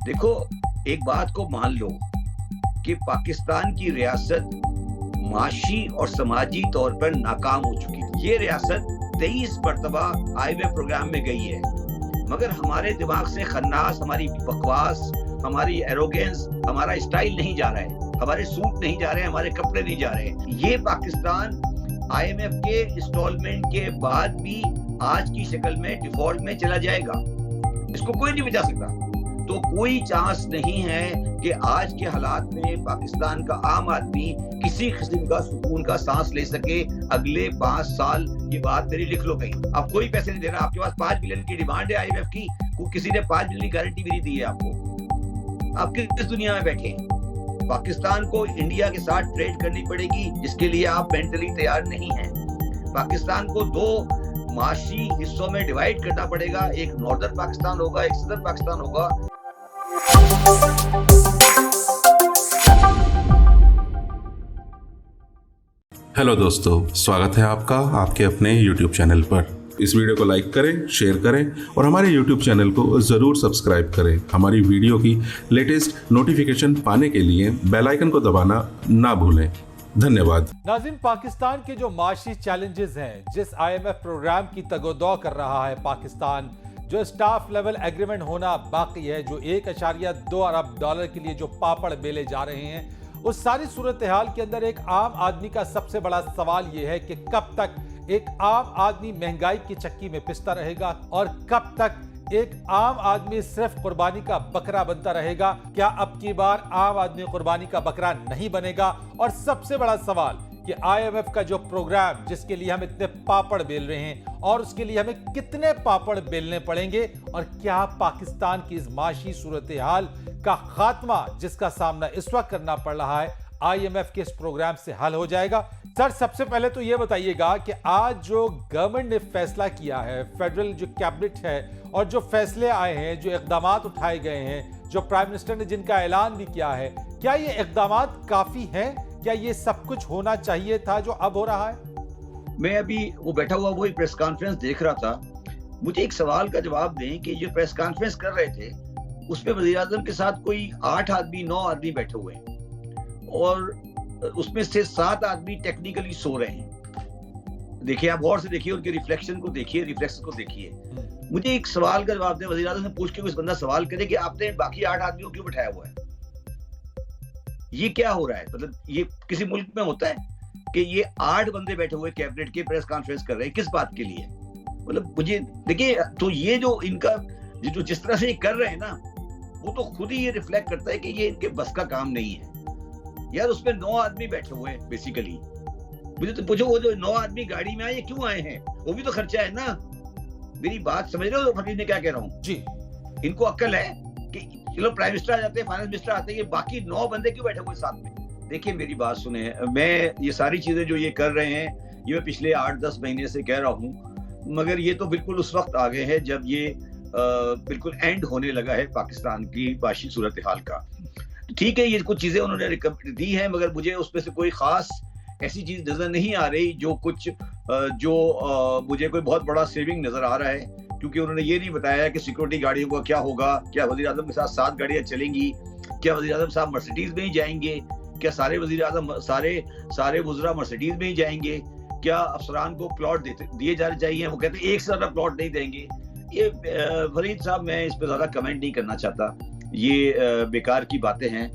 देखो, एक बात को मान लो कि पाकिस्तान की रियासत माशी और समाजी तौर पर नाकाम हो चुकी है। ये रियासत 23 मरतबा IMF प्रोग्राम में गई है, मगर हमारे दिमाग से खन्नास, हमारी बकवास, हमारी एरोगेंस, हमारा स्टाइल नहीं जा रहा है, हमारे सूट नहीं जा रहे हैं, हमारे कपड़े नहीं जा रहे हैं। ये पाकिस्तान IMF के इंस्टॉलमेंट के बाद भी आज की शक्ल में डिफॉल्ट में चला जाएगा। इसको कोई नहीं बचा सकता। तो कोई चांस नहीं है कि आज के हालात में पाकिस्तान का आम आदमी किसी किस्म का सुकून का सांस ले सके अगले 5 साल। ये बात मेरी लिख लो कहीं। अब कोई पैसे नहीं दे रहा, आपके पास 5 बिलियन की डिमांड है IMF की, किसी ने 5 बिलियन की गारंटी भी नहीं दी है आपको। आप किस दुनिया में बैठे हैं? पाकिस्तान को इंडिया के साथ ट्रेड करनी पड़ेगी, जिसके लिए आप मेंटली तैयार नहीं हैं। पाकिस्तान को 2 माशी हिस्सों में डिवाइड करना पड़ेगा, एक नॉर्दर्न पाकिस्तान होगा, एक सदर्न पाकिस्तान होगा। हेलो दोस्तों, स्वागत है आपका आपके अपने YouTube चैनल पर। इस वीडियो को लाइक करें, शेयर करें और हमारे YouTube चैनल को ज़रूर सब्सक्राइब करें। हमारी वीडियो की लेटेस्ट नोटिफिकेशन पाने के लिए बेल आइकन को दबाना ना भूलें। धन्यवाद। नाज़रीन, पाकिस्तान के जो माशी चैलेंजेस हैं, जिस IMF प्रोग्राम की तगोदौ कर रहा है पाकिस्तान, जो स्टाफ लेवल एग्रीमेंट होना बाकी है, जो $1.2 अरब के लिए जो पापड़ बेले जा रहे हैं, उस सारी सूरत हाल के अंदर एक आम आदमी का सबसे बड़ा सवाल यह है कि कब तक एक आम आदमी महंगाई की चक्की में पिसता रहेगा और कब तक एक आम आदमी सिर्फ कुर्बानी का बकरा बनता रहेगा। क्या अब की बार आम आदमी कुर्बानी का बकरा नहीं बनेगा? और सबसे बड़ा सवाल कि IMF का जो प्रोग्राम, जिसके लिए हम इतने पापड़ बेल रहे हैं, और उसके लिए हमें कितने पापड़ बेलने पड़ेंगे, और क्या पाकिस्तान की इस माशी सूरत हाल का खात्मा जिसका सामना इस वक्त करना पड़ रहा है IMF के इस प्रोग्राम से हल हो जाएगा? सर, सबसे पहले तो यह बताइएगा कि आज जो गवर्नमेंट ने फैसला किया है, फेडरल जो कैबिनेट है, और जो फैसले आए हैं, जो इकदाम उठाए गए हैं, जो प्राइम मिनिस्टर ने जिनका ऐलान भी किया है, क्या ये इकदाम काफी हैं? क्या ये सब कुछ होना चाहिए था जो अब हो रहा है? मैं अभी वो बैठा हुआ वही प्रेस कॉन्फ्रेंस देख रहा था। मुझे एक सवाल का जवाब दें कि जो प्रेस कॉन्फ्रेंस कर रहे थे उसमें वज़ीर आज़म के साथ कोई 8 आदमी 9 आदमी बैठे हुए हैं और उसमें से 7 आदमी टेक्निकली सो रहे हैं। देखिए, आप गौर से देखिए, उनके रिफ्लेक्शन को देखिए, रिफ्लेक्स को देखिए। मुझे एक सवाल का जवाब दें, वज़ीर आज़म से पूछ के कोई बंदा सवाल करे कि आपने बाकी 8 आदमियों को क्यों बैठाया हुआ है? ये क्या हो रहा है? मतलब ये किसी मुल्क में होता है कि ये 8 बंदे बैठे हुए कैबिनेट के प्रेस कॉन्फ्रेंस कर रहे हैं? किस बात के लिए? मतलब मुझे देखिए, तो ये जो इनका जो जिस तरह से ये कर रहे हैं ना, वो तो खुद ही ये रिफ्लेक्ट करता है कि ये इनके बस का काम नहीं है। यार, उसमें 9 आदमी बैठे हुए हैं बेसिकली। मुझे तो पूछो, वो जो 9 आदमी गाड़ी में आए, ये क्यों आए हैं? वो भी तो खर्चा है ना। मेरी बात समझ रहे हो फरीद ने क्या कह रहा हूँ जी? इनको अक्ल है कि चलो प्राइम मिनिस्टर आ जाते हैं, फाइनेंस मिनिस्टर आते हैं, ये बाकी 9 बंदे क्यों बैठे हुए साथ में? देखिए, मेरी बात सुने, मैं ये सारी चीजें जो ये कर रहे हैं, ये मैं पिछले 8-10 महीने से कह रहा हूँ, मगर ये तो बिल्कुल उस वक्त आ गए हैं जब ये बिल्कुल एंड होने लगा है पाकिस्तान की माशी सूरत हाल का। ठीक है, ये कुछ चीजें उन्होंने रिकमेंड दी हैं, मगर मुझे उसमें से कोई खास ऐसी चीज नजर नहीं आ रही जो मुझे कोई बहुत बड़ा सेविंग नजर आ रहा है, क्योंकि उन्होंने ये नहीं बताया कि सिक्योरिटी गाड़ियों का क्या होगा। क्या वज़ीर आज़म के साथ 7 गाड़ियां चलेंगी? क्या वज़ीर आज़म साहब मर्सिडीज में ही जाएंगे? क्या सारे वज़ीर आज़म सारे वुज़रा मर्सिडीज में ही जाएंगे? क्या अफसरान को प्लॉट दिए जाने चाहिए? वो कहते हैं एक से ज्यादा प्लॉट नहीं देंगे। ये फरीद साहब, मैं इस पर ज्यादा कमेंट नहीं करना चाहता। ये बेकार की बातें हैं,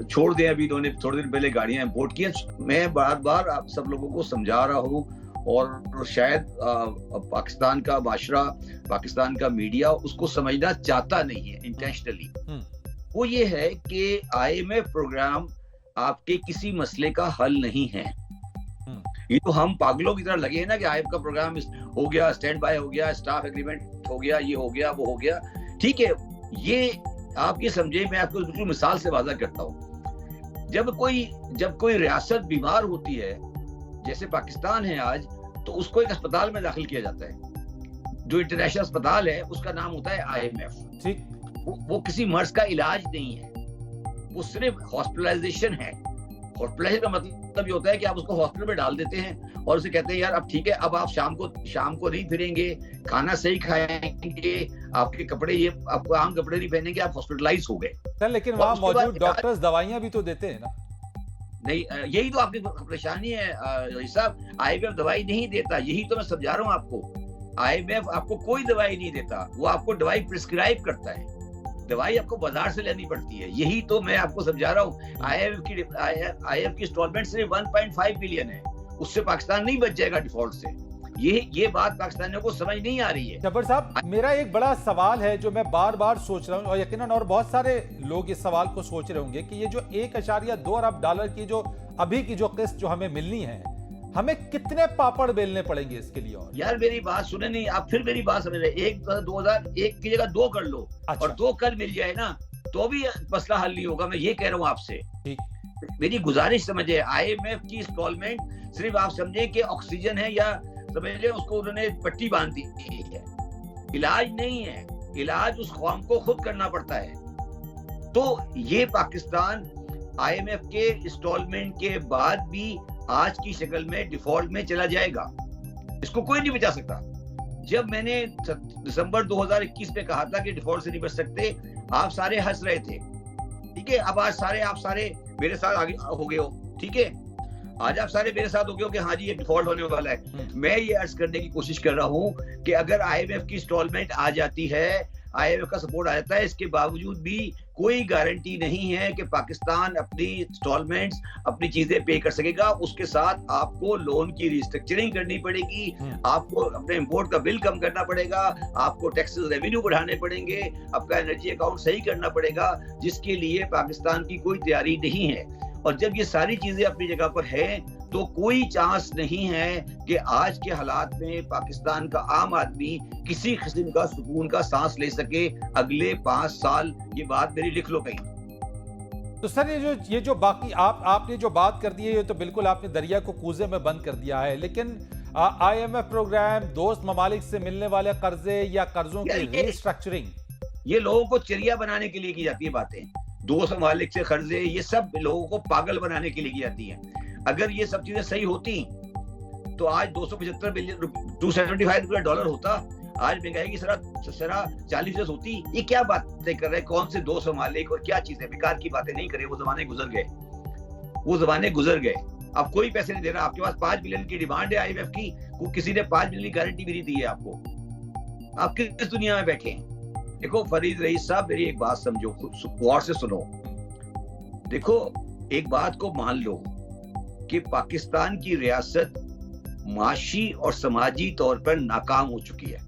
छोड़ दें। अभी इन्होंने थोड़े दिन पहले गाड़ियां इंपोर्ट की। मैं बार बार आप सब लोगों को समझा रहा हूँ, और शायद पाकिस्तान का माशरा, पाकिस्तान का मीडिया उसको समझना चाहता नहीं है इंटेंशनली। वो ये है कि IMF प्रोग्राम आपके किसी मसले का हल नहीं है। ये तो हम पागलों की तरह लगे हैं ना कि IMF का प्रोग्राम हो गया, स्टैंड बाय हो गया, स्टाफ एग्रीमेंट हो गया, ये हो गया, वो हो गया। ठीक है, ये आप ये समझे, मैं आपको बिल्कुल मिसाल से वाज़ा करता हूँ। जब कोई रियासत बीमार होती है, जैसे पाकिस्तान है आज, तो उसको एक अस्पताल में दाखिल किया जाता है। जो इंटरनेशनल अस्पताल है उसका नाम होता है IMF। ठीक, वो किसी मर्ज का इलाज नहीं है, वो सिर्फ हॉस्पिटलाइजेशन है। हॉस्पिटलाइजेशन का मतलब ये होता है कि आप उसको हॉस्पिटल में डाल देते हैं और उसे कहते हैं यार अब ठीक है, अब आप शाम को नहीं फिरेंगे, खाना सही खाएंगे, आपके कपड़े, ये आपको आम कपड़े नहीं पहनेंगे, आप हॉस्पिटलाइज हो गए। सर लेकिन वहां मौजूद डॉक्टर्स दवाइयां भी तो देते हैं ना। नहीं, यही तो आपकी परेशानी है साहब। IMF दवाई नहीं देता, यही तो मैं समझा रहा हूँ आपको। IMF आपको कोई दवाई नहीं देता, वो आपको दवाई प्रिस्क्राइब करता है। दवाई आपको बाजार से लेनी पड़ती है, यही तो मैं आपको समझा रहा हूँ। IMF की इंस्टॉलमेंट सिर्फ 1.5 बिलियन है, उससे पाकिस्तान नहीं बच जाएगा डिफॉल्ट से। ये बात पाकिस्तानियों को समझ नहीं आ रही है। जब्बर साहब, मेरा एक बड़ा सवाल है जो मैं बार बार सोच रहा हूँ, और यकीनन और बहुत सारे लोग इस सवाल को सोच रहे होंगे कि ये जो 1.2 अरब डॉलर की जो अभी की जो किस्त जो हमें मिलनी है, हमें कितने पापड़ बेलने पड़ेंगे इसके लिए? और यार मेरी बात सुने नहीं, आप फिर मेरी बात समझ रहे। 2001 की जगह 2 कर लो। अच्छा। और 2 कल मिल जाए ना तो भी मसला हल नहीं होगा। मैं ये कह रहा हूँ आपसे, ठीक। मेरी गुजारिश समझे। IMF की इंस्टॉलमेंट सिर्फ आप समझे कि ऑक्सीजन है, या समझ ले उसको उन्होंने पट्टी बांध दी है, इलाज नहीं है। इलाज उस कौम को खुद करना पड़ता है। तो ये पाकिस्तान IMF के इंस्टॉलमेंट के बाद भी आज की शक्ल में डिफॉल्ट में चला जाएगा, इसको कोई नहीं बचा सकता। जब मैंने दिसंबर 2021 में कहा था कि डिफॉल्ट से नहीं बच सकते, आप सारे हंस रहे थे, ठीक है। अब आज आप सारे मेरे साथ आगे हो गए हो, ठीक है। आज आप सारे मेरे साथ हो गए हो कि हाँ जी ये डिफॉल्ट होने वाला है। मैं ये अर्ज करने की कोशिश कर रहा हूँ कि अगर IMF की इंस्टॉलमेंट आ जाती है, IMF का सपोर्ट आ जाता है, इसके बावजूद भी कोई गारंटी नहीं है कि पाकिस्तान अपनी इंस्टॉलमेंट्स, अपनी चीजें पे कर सकेगा। उसके साथ आपको लोन की रिस्ट्रक्चरिंग करनी पड़ेगी, आपको अपने इंपोर्ट का बिल कम करना पड़ेगा, आपको टैक्सेस रेवेन्यू बढ़ाने पड़ेंगे, आपका एनर्जी अकाउंट सही करना पड़ेगा, जिसके लिए पाकिस्तान की कोई तैयारी नहीं है। और जब ये सारी चीजें अपनी जगह पर है, तो कोई चांस नहीं है कि आज के हालात में पाकिस्तान का आम आदमी किसी किस्म का सुकून का सांस ले सके अगले 5 साल। ये बात मेरी लिख लो कहीं। तो सर ये जो बाकी आपने जो बात कर दी है, ये तो बिल्कुल आपने दरिया को कूजे में बंद कर दिया है। लेकिन IMF प्रोग्राम, दोस्त ममालिक से मिलने वाले कर्जे या कर्जों की रिस्ट्रक्चरिंग, ये लोगों को चरिया बनाने के लिए की जाती है बातें। दोस्त ममालिक से कर्जे, ये सब लोगों को पागल बनाने के लिए की जाती है। अगर ये सब चीजें सही होती तो आज 275 बिलियन, $275 होता। आज महंगाई की सरा 40% होती। ये क्या बातें कर रहे हैं? कौन से दोस्त ममालिक और क्या चीजें? बेकार की बातें नहीं करे। वो जमाने गुजर गए, वो जमाने गुजर गए। अब कोई पैसे नहीं दे रहा। आपके पास 5 बिलियन की डिमांड है IMF की, किसी ने 5 बिलियन की गारंटी भी नहीं दी है आपको। आप किस दुनिया में बैठे हैं? देखो फरीद रईस साहब, मेरी एक बात समझो, गौर से सुनो। देखो, एक बात को मान लो कि पाकिस्तान की रियासत माशी और समाजी तौर पर नाकाम हो चुकी है।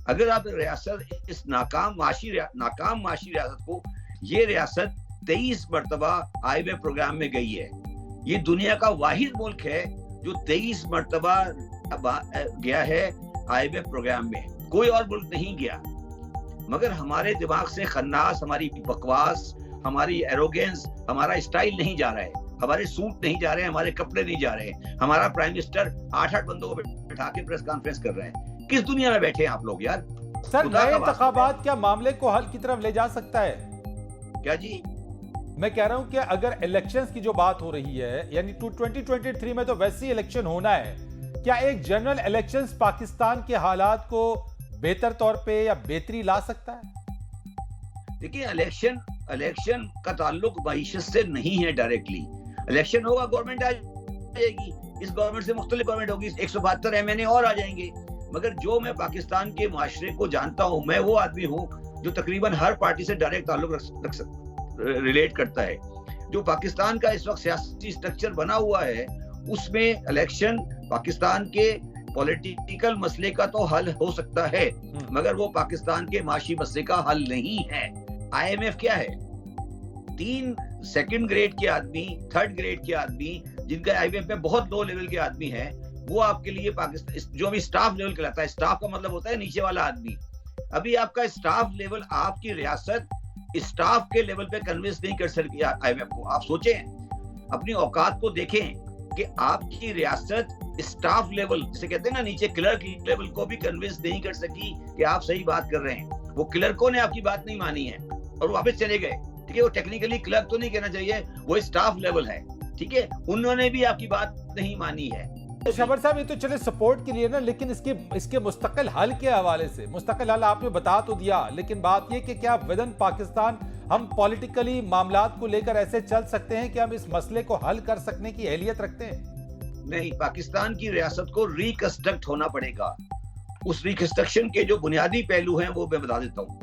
अगर आप रियासत, इस नाकाम माशी रियासत को, ये रियासत 23 मरतबा IMF प्रोग्राम में गई है। ये दुनिया का वाहिद मुल्क है जो 23 मरतबा गया है IMF प्रोग्राम में, कोई और मुल्क नहीं गया। मगर हमारे दिमाग से खन्नास, हमारी बकवास, हमारी एरोगेंस, हमारा स्टाइल नहीं जा रहा है, हमारे सूट नहीं जा रहे हैं, हमारे कपड़े नहीं जा रहे हैं। हमारा प्राइम मिनिस्टर 8-8 बंदों को बैठा के प्रेस कॉन्फ्रेंस कर रहे हैं। किस दुनिया में बैठे हैं आप लोग यार? सर नए इंतखाबात क्या मामले को हल की तरफ ले जा सकता है? क्या जी? मैं कह रहा हूं कि अगर इलेक्शंस की जो बात हो रही है, यानी 2023 में तो वैसे ही इलेक्शन होना है, क्या एक जनरल इलेक्शंस पाकिस्तान के हालात को बेहतर तौर पे या बेहतरी ला सकता है? देखिए, इलेक्शन का ताल्लुक मईशत से नहीं है डायरेक्टली। इलेक्शन होगा, गवर्नमेंट आ जाएगी, इस गवर्नमेंट से मुख्तलिफ गवर्नमेंट होगी, 172 MNA और आ जाएंगे। मगर जो मैं पाकिस्तान के माशरे को जानता हूं, मैं वो आदमी हूं जो तकरीबन हर पार्टी से डायरेक्ट ताल्लुक रिलेट करता है। जो पाकिस्तान का इस वक्त सियासी स्ट्रक्चर बना हुआ है, उसमें इलेक्शन पाकिस्तान के पॉलिटिकल मसले का तो हल हो सकता है, मगर वो पाकिस्तान के माशी मसले का हल नहीं है। IMF क्या है? 3 सेकंड ग्रेड के आदमी, 3rd ग्रेड के आदमी, जिनका IMF में बहुत लो लेवल के आदमी है, वो आपके लिए पाकिस्तान जो अभी स्टाफ लेवल कहलाता है, स्टाफ का मतलब होता है नीचे वाला आदमी। अभी आपका स्टाफ लेवल, आपकी रियासत स्टाफ के लेवल पे कन्विंस नहीं कर सकती IMF को। आप सोचें, अपनी औकात को देखें कि आपकी रियासत स्टाफ लेवल, जिसे कहते हैं ना नीचे क्लर्क लेवल, को भी कन्विंस नहीं कर सकी कि आप सही बात कर रहे हैं। वो क्लर्कों ने आपकी बात नहीं मानी है और वापस चले गए, ठीक है। वो टेक्निकली क्लर्क तो नहीं कहना चाहिए, वो स्टाफ लेवल है, ठीक है। उन्होंने भी आपकी बात नहीं मानी है। शबर साहब, ये तो चले सपोर्ट के लिए ना, लेकिन इसके मुस्तकिल हल के हवाले से, मुस्तकिल हल आपने बता तो दिया, लेकिन बात ये कि क्या विद इन पाकिस्तान हम पॉलिटिकली मामलात को लेकर ऐसे चल सकते हैं कि हम इस मसले को हल कर सकने की अहलियत रखते हैं? नहीं, पाकिस्तान की रियासत को रिकंस्ट्रक्ट होना पड़ेगा। उस रिकंस्ट्रक्शन के जो बुनियादी पहलू हैं वो मैं बता देता हूँ।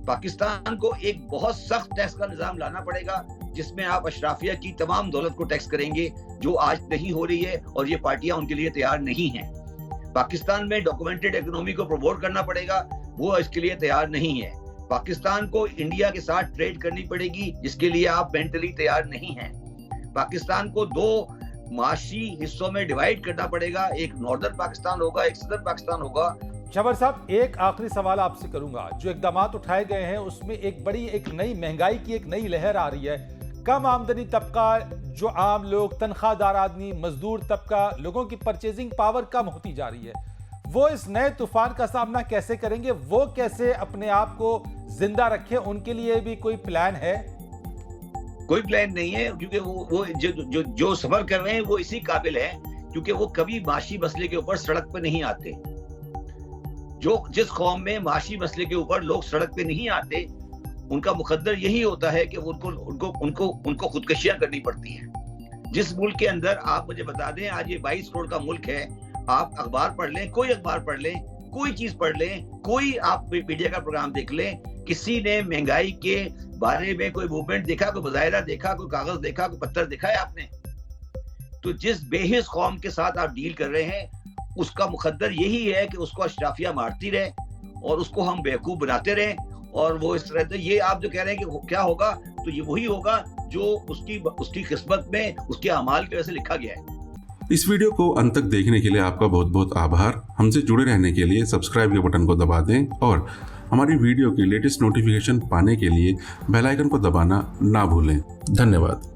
पाकिस्तान को एक बहुत सख्त टैक्स का निजाम लाना पड़ेगा, जिसमें आप अशराफिया की तमाम दौलत को टैक्स करेंगे, जो आज नहीं हो रही है और ये पार्टियां उनके लिए तैयार नहीं हैं। पाकिस्तान में डॉक्यूमेंटेड इकोनॉमी को प्रमोट करना पड़ेगा, वो इसके लिए तैयार नहीं है। पाकिस्तान को इंडिया के साथ ट्रेड करनी पड़ेगी, जिसके लिए आप मेंटली तैयार नहीं हैं। पाकिस्तान को 2 माशी हिस्सों में डिवाइड करना पड़ेगा, एक नॉर्दर्न पाकिस्तान होगा, एक सदर्न पाकिस्तान होगा। शबर साहब, एक आखिरी सवाल आपसे करूंगा। जो इकदामात उठाए गए हैं उसमें एक नई महंगाई की एक नई लहर आ रही है। कम आमदनी तबका, जो आम लोग, तनख्वाहदार आदमी, मजदूर तबका, लोगों की परचेजिंग पावर कम होती जा रही है। वो इस नए तूफान का सामना कैसे करेंगे? वो कैसे अपने आप को जिंदा रखें? उनके लिए भी कोई प्लान है? कोई प्लान नहीं है, क्योंकि वो जो सफर कर रहे हैं वो इसी काबिल है, क्योंकि वो कभी माशी मसले के ऊपर सड़क पे नहीं आते। जिस कौम में माशी मसले के ऊपर लोग सड़क पे नहीं आते, उनका मुकद्दर यही होता है कि उनको खुदकशियां करनी पड़ती हैं। जिस मुल्क के अंदर, आप मुझे बता दें, आज ये 22 करोड़ का मुल्क है, आप अखबार पढ़ लें, कोई अखबार पढ़ लें, कोई चीज पढ़ लें, कोई आप मीडिया का प्रोग्राम देख लें, किसी ने महंगाई के बारे में कोई मूवमेंट देखा, कोई मुजाहिरा देखा, कोई कागज देखा, कोई पत्थर देखा है आपने? तो जिस बेहिस कौम के साथ आप डील कर रहे हैं, उसका मुकद्दर यही है कि उसको अशराफिया मारती रहे और उसको हम बेवकूफ बनाते रहे, और वो इस तरह से, ये आप जो कह रहे हैं कि क्या होगा, तो ये वही होगा जो उसकी किस्मत में, उसके अमाल की वजह से लिखा गया है। इस वीडियो को अंत तक देखने के लिए आपका बहुत बहुत आभार। हमसे जुड़े रहने के लिए सब्सक्राइब के बटन को दबा दें और हमारी वीडियो की लेटेस्ट नोटिफिकेशन पाने के लिए बेल आइकन को दबाना ना भूलें। धन्यवाद।